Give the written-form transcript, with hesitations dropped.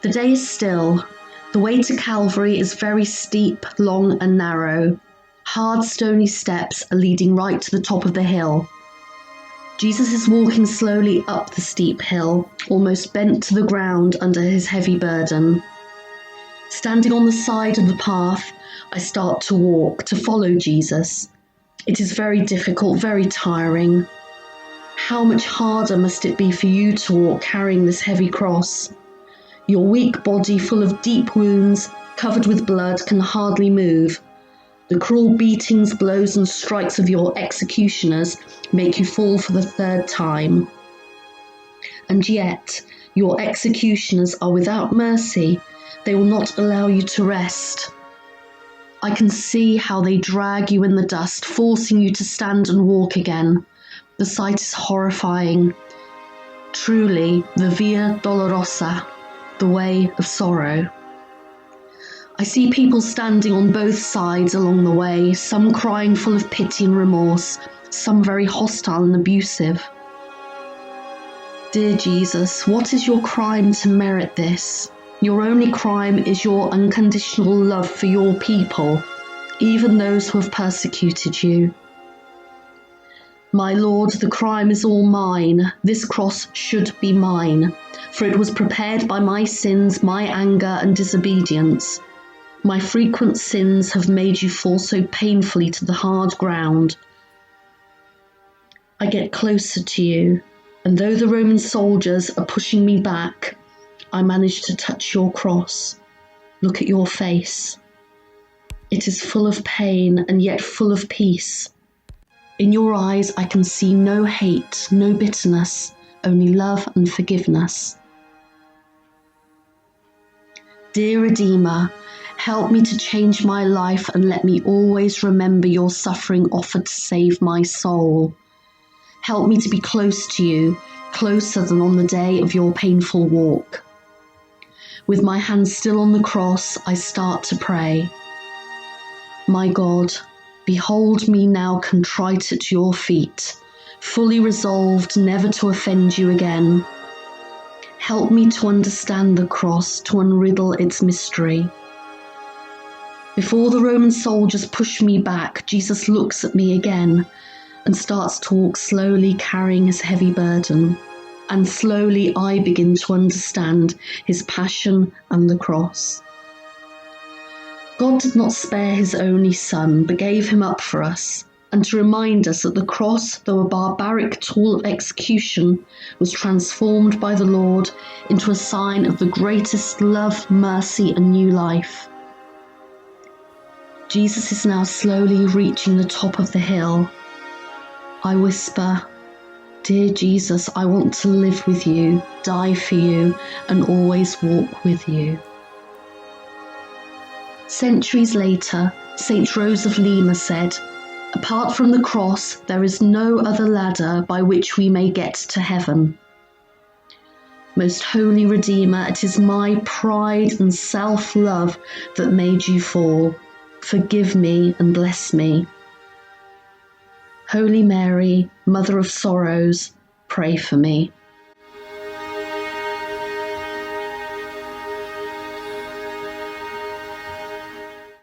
The day is still. The way to Calvary is very steep, long and narrow. Hard, stony steps are leading right to the top of the hill. Jesus is walking slowly up the steep hill, almost bent to the ground under his heavy burden. Standing on the side of the path, I start to walk, to follow Jesus. It is very difficult, very tiring. How much harder must it be for you to walk carrying this heavy cross? Your weak body, full of deep wounds, covered with blood, can hardly move. The cruel beatings, blows and strikes of your executioners make you fall for the third time. And yet, your executioners are without mercy. They will not allow you to rest. I can see how they drag you in the dust, forcing you to stand and walk again. The sight is horrifying. Truly, the Via Dolorosa, the way of sorrow. I see people standing on both sides along the way, some crying full of pity and remorse, some very hostile and abusive. Dear Jesus, what is your crime to merit this? Your only crime is your unconditional love for your people, even those who have persecuted you. My Lord, the crime is all mine. This cross should be mine, for it was prepared by my sins, my anger and disobedience. My frequent sins have made you fall so painfully to the hard ground. I get closer to you, and though the Roman soldiers are pushing me back, I manage to touch your cross. Look at your face. It is full of pain and yet full of peace. In your eyes I can see no hate, no bitterness, only love and forgiveness. Dear Redeemer, help me to change my life and let me always remember your suffering offered to save my soul. Help me to be close to you, closer than on the day of your painful walk. With my hands still on the cross, I start to pray. My God, behold me now contrite at your feet, fully resolved never to offend you again. Help me to understand the cross, to unriddle its mystery. Before the Roman soldiers push me back, Jesus looks at me again and starts to walk slowly, carrying his heavy burden. And slowly I begin to understand his passion and the cross. God did not spare his only son, but gave him up for us, and to remind us that the cross, though a barbaric tool of execution, was transformed by the Lord into a sign of the greatest love, mercy, and new life. Jesus is now slowly reaching the top of the hill. I whisper, Dear Jesus, I want to live with you, die for you, and always walk with you. Centuries later, St. Rose of Lima said, Apart from the cross, there is no other ladder by which we may get to heaven. Most Holy Redeemer, it is my pride and self-love that made you fall. Forgive me and bless me. Holy Mary, Mother of Sorrows, pray for me.